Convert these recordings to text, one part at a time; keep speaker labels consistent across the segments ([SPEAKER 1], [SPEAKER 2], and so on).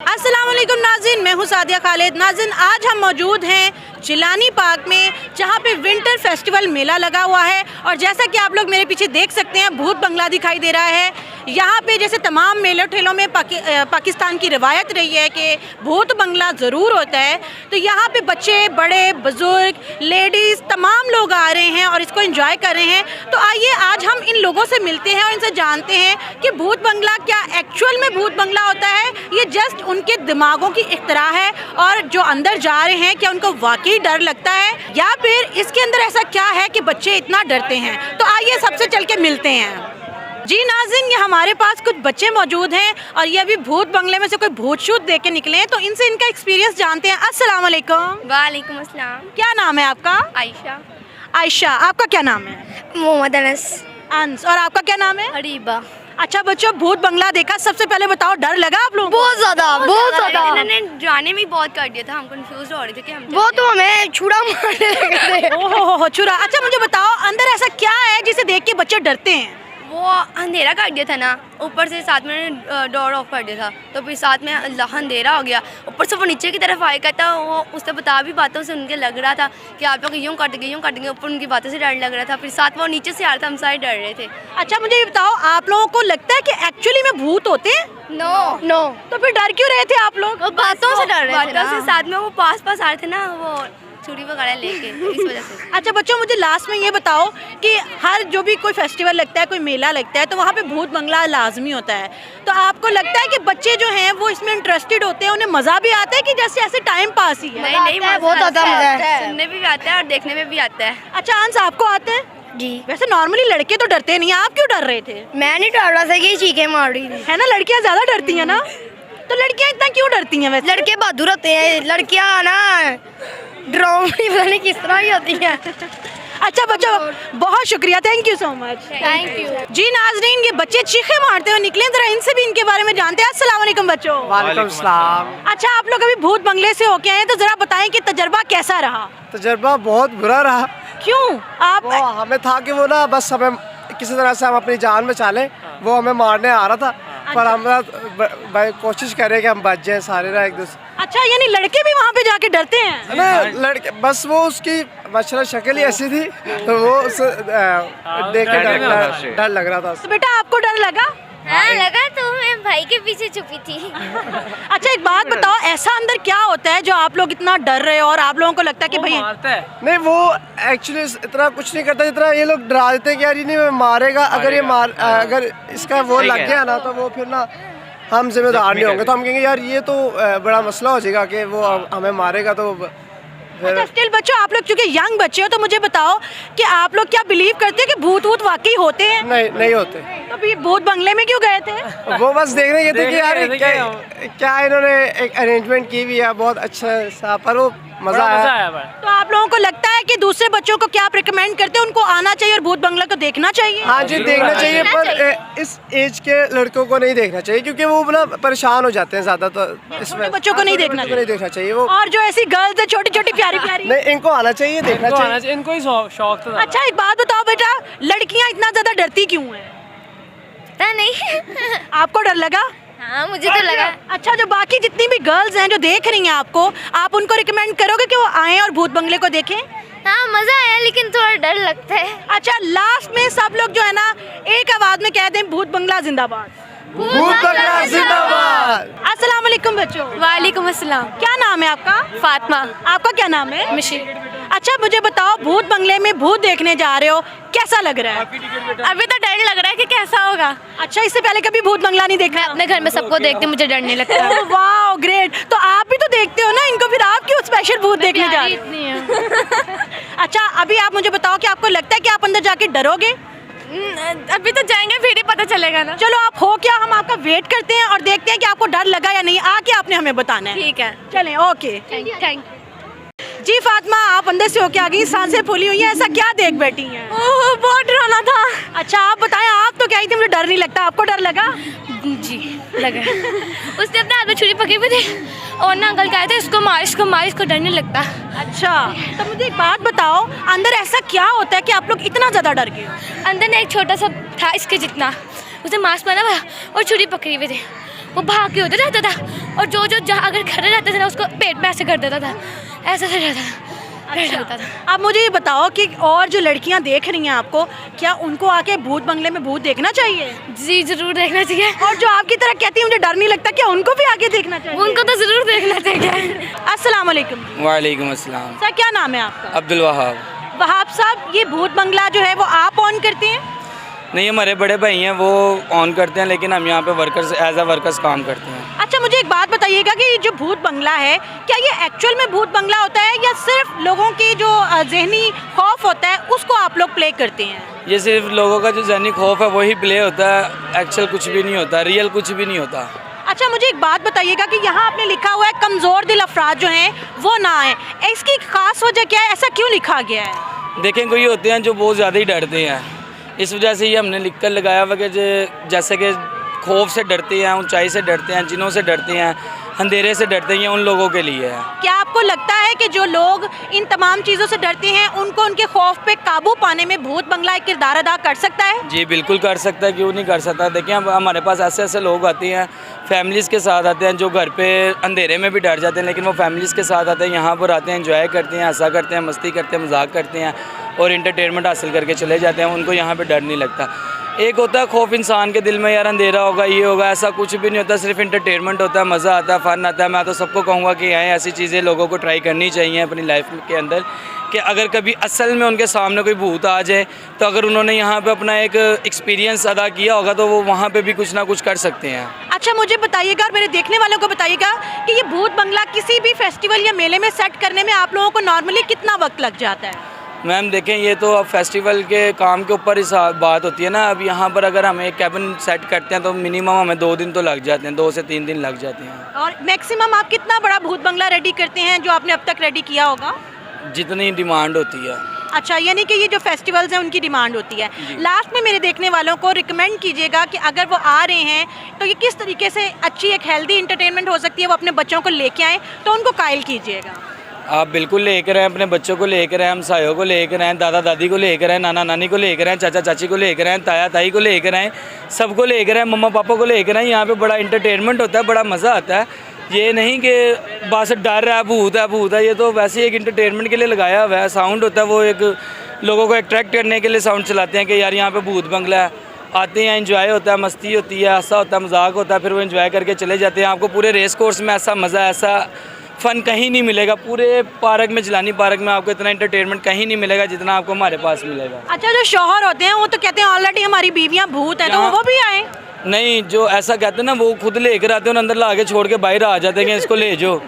[SPEAKER 1] अस्सलाम वालेकुम नाज़रीन, मैं हूँ सादिया खालिद। नाज़रीन, आज हम मौजूद हैं जिलानी पार्क में, जहाँ पे विंटर फेस्टिवल मेला लगा हुआ है। और जैसा कि आप लोग मेरे पीछे देख सकते हैं, भूत बंगला दिखाई दे रहा है। यहाँ पे जैसे तमाम मेलों ठेलों में पाकिस्तान की रवायत रही है कि भूत बंगला ज़रूर होता है, तो यहाँ पे बच्चे, बड़े, बुज़ुर्ग, लेडीज़, तमाम लोग आ रहे हैं और इसको एंजॉय कर रहे हैं। तो आइए आज हम इन लोगों से मिलते हैं और इनसे जानते हैं कि भूत बंगला क्या एक्चुअल में भूत बंगला होता है, ये जस्ट उनके दिमागों की इख्तरा है, और जो अंदर जा रहे हैं क्या उनको वाकई डर लगता है, या फिर इसके अंदर ऐसा क्या है कि बच्चे इतना डरते हैं। तो आइए सबसे चल के मिलते हैं। जी नाज़रीन, ये हमारे पास कुछ बच्चे मौजूद हैं और ये अभी भूत बंगले में से कोई भूत शूट देख के निकले हैं, तो इनसे इनका एक्सपीरियंस जानते हैं। अस्सलाम वालेकुम।
[SPEAKER 2] वालेकुम अस्सलाम।
[SPEAKER 1] क्या नाम है आपका?
[SPEAKER 2] आयशा।
[SPEAKER 1] आयशा। आपका क्या नाम है?
[SPEAKER 2] मोहम्मद अनस।
[SPEAKER 1] अंस। और आपका क्या नाम है?
[SPEAKER 2] हरीबा।
[SPEAKER 1] अच्छा बच्चों, भूत बंगला देखा, सबसे पहले बताओ डर लगा आप लोगों को?
[SPEAKER 2] बहुत ज़्यादा। इन्होंने जाने में बहुत कर दिया था, हम कंफ्यूज हो रहे थे कि हम वो तो हमें छुरा मारने लगे थे।
[SPEAKER 1] ओहो छुरा। अच्छा मुझे बताओ, अंदर ऐसा क्या है जिसे देख के बच्चे डरते हैं?
[SPEAKER 2] वो अंधेरा कर दिया था ना, ऊपर से साथ में डोर ऑफ कर दिया था, तो फिर साथ में अल्लाह अंधेरा हो गया। ऊपर से वो नीचे की तरफ आया था, वो उससे बता भी बातों से उनके लग रहा था कि आप लोग यूँ काटेंगे, ऊपर उनकी बातों से डर लग रहा था। फिर साथ वो नीचे से आ रहा था, हम सारे डर रहे थे।
[SPEAKER 1] अच्छा मुझे ये बताओ, आप लोगों को लगता है कि एक्चुअली में भूत होते हैं?
[SPEAKER 2] नो।
[SPEAKER 1] तो फिर डर क्यों रहे थे आप लोग?
[SPEAKER 2] वो बातों से डर रहे थे, बातों से साथ में वो पास आ रहे थे ना, वो छुरी वगैरह लेके, इस वजह से।
[SPEAKER 1] अच्छा बच्चों, मुझे लास्ट में ये बताओ कि हर जो भी कोई फेस्टिवल लगता है, कोई मेला लगता है, तो वहाँ पे भूत बंगला लाजमी होता है। तो आपको लगता है कि बच्चे जो हैं वो इसमें इंटरेस्टेड होते हैं, उन्हें मज़ा भी आता है कि जैसे ऐसे टाइम पास ही है?
[SPEAKER 2] नहीं, बहुत आता है, सुनने में भी आता है और देखने में भी आता है।
[SPEAKER 1] अच्छा अंश, आपको आता है?
[SPEAKER 2] जी।
[SPEAKER 1] वैसे नॉर्मली लड़के तो डरते नहीं, आप क्यों डर रहे थे?
[SPEAKER 2] मैं नहीं डर रहा था कि चीखें मार रही थी।
[SPEAKER 1] है ना, लड़कियाँ ज़्यादा डरती हैं ना? तो लड़कियाँ इतना क्यों डरती हैं? वैसे
[SPEAKER 2] लड़के बहादुर होते हैं, लड़कियाँ ना डरावनी पता नहीं किस तरह ही होती हैं।
[SPEAKER 1] अच्छा बच्चों, बहुत शुक्रिया, thank you so much.
[SPEAKER 2] Thank you.
[SPEAKER 1] जी नाज़रीन, ये बच्चे चीखे मारते हुए निकले, जरा इनसे भी इनके बारे में जानते हैं। अस्सलाम वालेकुम बच्चों।
[SPEAKER 3] वालेकुम सलाम।
[SPEAKER 1] अच्छा, आप लोग अभी भूत बंगले से होके आए हैं, तो जरा बताएं कि तजर्बा कैसा रहा?
[SPEAKER 3] तजर्बा बहुत बुरा रहा।
[SPEAKER 1] क्यों? आप
[SPEAKER 3] वो हमें था कि वो ना बस हमें किसी तरह से हम अपनी जान बचा लें, वो हमें मारने आ रहा था, पर हम कोशिश करें कि हम बच जाएं सारे ना एक दूसरे।
[SPEAKER 1] अच्छा, यानी लड़के भी वहाँ पे जाके डरते हैं?
[SPEAKER 3] ना लड़के बस वो उसकी माशाल्लाह शक्ल ही ऐसी थी, तो वो उसे देख के डर लग रहा था।
[SPEAKER 1] तो बेटा आपको डर लगा?
[SPEAKER 2] हाँ लगा, तो मैं भाई के पीछे छुपी थी।
[SPEAKER 1] अच्छा एक बात बताओ, ऐसा अंदर क्या होता है जो आप लोग इतना डर रहे हो और आप लोगों को लगता है कि भाई?
[SPEAKER 3] नहीं, वो एक्चुअली इतना कुछ नहीं करता जितना ये लोग डरा देते हैं कि यार ये नहीं मारेगा, अगर इसका वो लग गया ना तो वो फिर ना हम जिम्मेदार नहीं होंगे, तो हम कहेंगे यार ये तो बड़ा मसला हो जाएगा कि वो हमें मारेगा। तो
[SPEAKER 1] अच्छा स्टिल बच्चों, आप लोग चूंकि यंग बच्चे हो, तो मुझे बताओ कि आप लोग क्या बिलीव करते हैं कि भूत वूत वाकई होते हैं?
[SPEAKER 3] नहीं होते।
[SPEAKER 1] तो फिर भूत बंगले में क्यों गए थे?
[SPEAKER 3] वो बस देखने गए थे कि यार क्या इन्होंने एक अरेंजमेंट की हुई है बहुत अच्छा सा, पर वो मजा आया।
[SPEAKER 1] तो आप लोगों को लगता है कि दूसरे बच्चों को क्या आप रिकमेंड करते हैं, उनको आना चाहिए और भूत बंगला को देखना चाहिए?
[SPEAKER 3] हाँ जी, देखना चाहिए, पर इस एज के लड़कों को नहीं देखना चाहिए, क्योंकि वो ना परेशान हो जाते हैं ज्यादा, तो इसमें
[SPEAKER 1] बच्चों को नहीं देखना
[SPEAKER 3] चाहिए वो।
[SPEAKER 1] और जो ऐसी गर्ल्स है छोटी छोटी प्यारी प्यारी,
[SPEAKER 3] नहीं, इनको आना चाहिए, देखना चाहिए,
[SPEAKER 4] इनको ही शौक था।
[SPEAKER 1] अच्छा एक बात बताओ बेटा, लड़कियां इतना ज्यादा डरती क्यों हैं?
[SPEAKER 2] पता नहीं।
[SPEAKER 1] आपको डर लगा?
[SPEAKER 2] हाँ मुझे तो लगा।
[SPEAKER 1] अच्छा, जो बाकी जितनी भी गर्ल्स हैं जो देख रही हैं आपको, आप उनको रिकमेंड करोगे कि वो आएं और भूत बंगले को देखें?
[SPEAKER 2] हाँ मजा आया, लेकिन थोड़ा डर लगता है।
[SPEAKER 1] अच्छा लास्ट में सब लोग जो है ना एक आवाज में कह दें, भूत बंगला जिंदाबाद।
[SPEAKER 3] भूत बंगला जिंदाबाद।
[SPEAKER 1] अस्सलाम वालेकुम बच्चों।
[SPEAKER 2] वालेकुम अस्सलाम।
[SPEAKER 1] क्या नाम है आपका?
[SPEAKER 2] फातिमा।
[SPEAKER 1] आपका क्या नाम है?
[SPEAKER 2] मिशी।
[SPEAKER 1] अच्छा मुझे बताओ, भूत बंगले में भूत देखने जा रहे हो, कैसा लग रहा है?
[SPEAKER 2] अभी तो डर लग रहा है कि कैसा होगा।
[SPEAKER 1] अच्छा, इससे पहले कभी भूत बंगला नहीं देखा?
[SPEAKER 2] अपने घर में सबको देखते मुझे डर नहीं लगता।
[SPEAKER 1] वाह ग्रेट। तो आप भी तो देखते हो ना इनको, फिर आप क्यों स्पेशल भूत देखने जा रहे हो?
[SPEAKER 2] इतनी है।
[SPEAKER 1] अच्छा अभी आप मुझे बताओ कि आपको लगता है कि आप अंदर जाके डरोगे?
[SPEAKER 2] अभी तो जाएंगे फिर ही पता चलेगा ना।
[SPEAKER 1] चलो आप हो क्या, हम आपका वेट करते हैं और देखते हैं कि आपको डर लगा या नहीं, आके आपने हमें बताना है।
[SPEAKER 2] ठीक है,
[SPEAKER 1] चलें, ओके
[SPEAKER 2] थैंक
[SPEAKER 1] जी। फातिमा, आप अंदर से होके आ गई, सांसें फूली हुई हैं, ऐसा क्या देख बैठी हैं?
[SPEAKER 2] ओह बहुत डराना था।
[SPEAKER 1] अच्छा आप बताएं, आप तो कह रही थी मुझे डर नहीं लगता, आपको डर लगा?
[SPEAKER 2] जी लगा। उसने अपने हाथ में छुरी पकड़ी हुई थी और ना अंकल कहते इसको मार, इसको डर नहीं लगता।
[SPEAKER 1] अच्छा तो मुझे एक बात बताओ, अंदर ऐसा क्या होता है कि आप लोग इतना ज़्यादा डर गए?
[SPEAKER 2] अंदर ना एक छोटा सा था इसके जितना, उसने मास्क पहना हुआ और छुरी पकड़ी हुई थी। वो भाग के उधर रहता था, और जो जहाँ अगर खड़े रहते थे ना उसको पेट में ऐसे कर देता था, ऐसा से रहता था।
[SPEAKER 1] अब मुझे ये बताओ कि और जो लड़कियां देख रही हैं आपको, क्या उनको आके भूत बंगले में भूत देखना चाहिए?
[SPEAKER 2] जी ज़रूर देखना चाहिए।
[SPEAKER 1] और जो आपकी तरह कहती है मुझे डर नहीं लगता, क्या उनको भी आके देखना चाहिए?
[SPEAKER 2] उनको तो ज़रूर देखना चाहिए।
[SPEAKER 1] अस्सलाम वालेकुम।
[SPEAKER 4] वालेकुम अस्सलाम।
[SPEAKER 1] सर क्या नाम है आपका?
[SPEAKER 4] अब्दुल वहाब।
[SPEAKER 1] वहाब साहब, ये भूत बंगला जो है वो आप ऑन करते हैं?
[SPEAKER 4] नहीं, हमारे बड़े भाई हैं वो ऑन करते हैं, लेकिन हम यहाँ पे वर्कर्स एज अ वर्कर्स काम करते हैं।
[SPEAKER 1] अच्छा, मुझे एक बात बताइएगा कि ये जो भूत बंगला है, क्या ये एक्चुअल में भूत बंगला होता है या सिर्फ लोगों की जो जहनी खौफ होता है उसको आप लोग प्ले करते हैं?
[SPEAKER 4] ये सिर्फ लोगों का जो जहनी खौफ है वही प्ले होता है, एक्चुअल कुछ भी नहीं होता, रियल कुछ भी नहीं होता।
[SPEAKER 1] अच्छा, मुझे एक बात बताइएगा कि यहाँ आपने लिखा हुआ है कमज़ोर दिल अफराद जो हैं वो ना आए, इसकी खास वजह क्या है, ऐसा क्यों लिखा गया है?
[SPEAKER 4] देखें, कोई होते हैं जो बहुत ज़्यादा ही डरते हैं, इस वजह से ये हमने लिख कर लगाया हुआ कि जैसे कि खौफ से डरते हैं, ऊंचाई से डरते हैं, जिनों से डरते हैं, अंधेरे से डरते हैं, उन लोगों के लिए है।
[SPEAKER 1] क्या आपको लगता है कि जो लोग इन तमाम चीज़ों से डरते हैं उनको उनके खौफ पे काबू पाने में भूत बंगला एक किरदार अदा कर सकता है?
[SPEAKER 4] जी बिल्कुल कर सकता है, क्यों नहीं कर सकता। देखिए, हमारे पास ऐसे ऐसे लोग आते हैं, फैमिलीज़ के साथ आते हैं, जो घर पे अंधेरे में भी डर जाते हैं, लेकिन वो फैमिलीज़ के साथ आते हैं, यहाँ पर आते हैं, एंजॉय करते हैं, हंसा करते हैं, मस्ती करते हैं, मजाक करते हैं और इंटरटेनमेंट हासिल करके चले जाते हैं। उनको यहाँ पे डर नहीं लगता। एक होता है खौफ इंसान के दिल में, यार अंधेरा होगा, ये होगा, ऐसा कुछ भी नहीं होता, सिर्फ इंटरटेनमेंट होता है, मज़ा आता है, फ़न आता है। मैं तो सबको कहूँगा कि आएँ, ऐसी चीज़ें लोगों को ट्राई करनी चाहिए अपनी लाइफ के अंदर, कि अगर कभी असल में उनके सामने कोई भूत आ जाए तो अगर उन्होंने यहाँ पे अपना एक एक्सपीरियंस अदा किया होगा तो वो वहाँ पे भी कुछ ना कुछ कर सकते हैं।
[SPEAKER 1] अच्छा, मुझे बताइएगा और मेरे देखने वालों को बताइएगा कि ये भूत बंगला किसी भी फेस्टिवल या मेले में सेट करने में आप लोगों को नॉर्मली कितना वक्त लग जाता है?
[SPEAKER 4] मैम देखें, ये तो अब फेस्टिवल के काम के ऊपर ही बात होती है ना। अब यहाँ पर अगर हम एक कैबिन सेट करते हैं तो मिनिमम हमें 2 दिन तो लग जाते हैं, 2 से 3 दिन लग जाते हैं।
[SPEAKER 1] और मैक्सिमम आप कितना बड़ा भूत बंगला रेडी करते हैं जो आपने अब तक रेडी किया होगा?
[SPEAKER 4] जितनी डिमांड होती है।
[SPEAKER 1] अच्छा, यानी कि ये जो फेस्टिवल्स हैं उनकी डिमांड होती है। लास्ट में मेरे देखने वालों को रिकमेंड कीजिएगा कि अगर वो आ रहे हैं तो ये किस तरीके से अच्छी एक हेल्दी इंटरटेनमेंट हो सकती है, वो अपने बच्चों को लेके आएँ तो उनको कायल कीजिएगा।
[SPEAKER 4] आप बिल्कुल लेकर आएँ, अपने बच्चों को लेकर आएँ, हमसायों को लेकर आएँ, दादा दादी को लेकर आएँ, नाना नानी को लेकर आएँ, चाचा चाची को लेकर आएँ, ताया ताई को लेकर आएँ, सबको लेकर आएँ, मम्मा पापा को लेकर आएँ। यहाँ पे बड़ा इंटरटेनमेंट होता है, बड़ा मज़ा आता है। ये नहीं कि बस डर है, भूत है, ये तो वैसे ही एक इंटरटेनमेंट के लिए लगाया हुआ है। साउंड होता है, वो एक लोगों को अट्रैक्ट करने के लिए साउंड चलाते हैं कि यार यहाँ पे भूत बंगला है, आते हैं, एंजॉय होता है, मस्ती होती है, हंसा होता है, मजाक होता है, फिर वो एंजॉय करके चले जाते हैं। आपको पूरे रेस कोर्स में ऐसा मज़ा, ऐसा फ़न कहीं नहीं मिलेगा। पूरे पार्क में, जिलानी पार्क में आपको इतना एंटरटेनमेंट कहीं नहीं मिलेगा जितना आपको हमारे पास मिलेगा।
[SPEAKER 1] अच्छा, जो शौहर होते हैं वो तो कहते हैं ऑलरेडी हमारी बीवियाँ भूत हैं, तो वो भी आए?
[SPEAKER 4] नहीं, जो ऐसा कहते हैं ना वो खुद लेकर आते हैं, अंदर ला के छोड़ के बाहर आ जाते हैं कि इसको ले जाओ।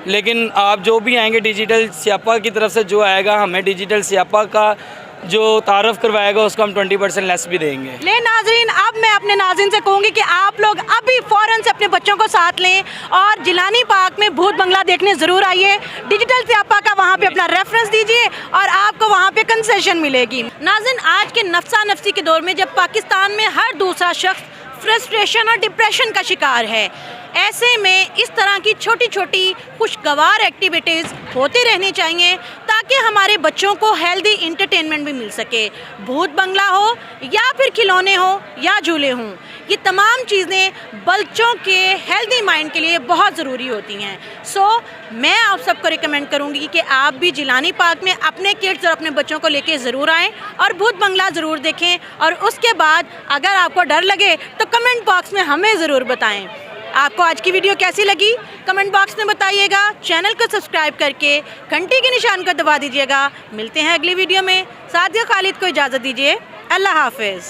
[SPEAKER 4] लेकिन आप जो भी आएंगे डिजिटल स्यापा की तरफ से जो आएगा, हमें डिजिटल स्यापा का जो तारफ़ करवाएगा उसको हम 20% लेस भी देंगे।
[SPEAKER 1] ले नाज़रीन, अब मैं अपने नाज़रीन से कहूँगी कि आप लोग अभी फ़ौरन से अपने बच्चों को साथ लें और जिलानी पार्क में भूत बंगला देखने ज़रूर आइए। डिजिटल स्यापा का वहाँ पे अपना रेफरेंस दीजिए और आपको वहाँ पे कंसेशन मिलेगी। नाज़रीन, आज के नफ्सा नफ्सी के दौर में जब पाकिस्तान में हर दूसरा शख्स फ्रस्ट्रेशन और डिप्रेशन का शिकार है, ऐसे में इस तरह की छोटी छोटी खुशगवार एक्टिविटीज़ होती रहनी चाहिए ताकि हमारे बच्चों को हेल्दी इंटरटेनमेंट भी मिल सके। भूत बंगला हो या फिर खिलौने हो या झूले हों, ये तमाम चीज़ें बच्चों के हेल्दी माइंड के लिए बहुत ज़रूरी होती हैं। सो मैं आप सबको रिकमेंड करूँगी कि आप भी जिलानी पार्क में अपने किड्स और अपने बच्चों को लेके ज़रूर आएँ और भूत बंगला ज़रूर देखें। और उसके बाद अगर आपको डर लगे तो कमेंट बॉक्स में हमें ज़रूर बताएं। आपको आज की वीडियो कैसी लगी कमेंट बॉक्स में बताइएगा। चैनल को सब्सक्राइब करके घंटी के निशान को दबा दीजिएगा। मिलते हैं अगली वीडियो में। सादिया खालिद को इजाज़त दीजिए। अल्लाह हाफ़िज़।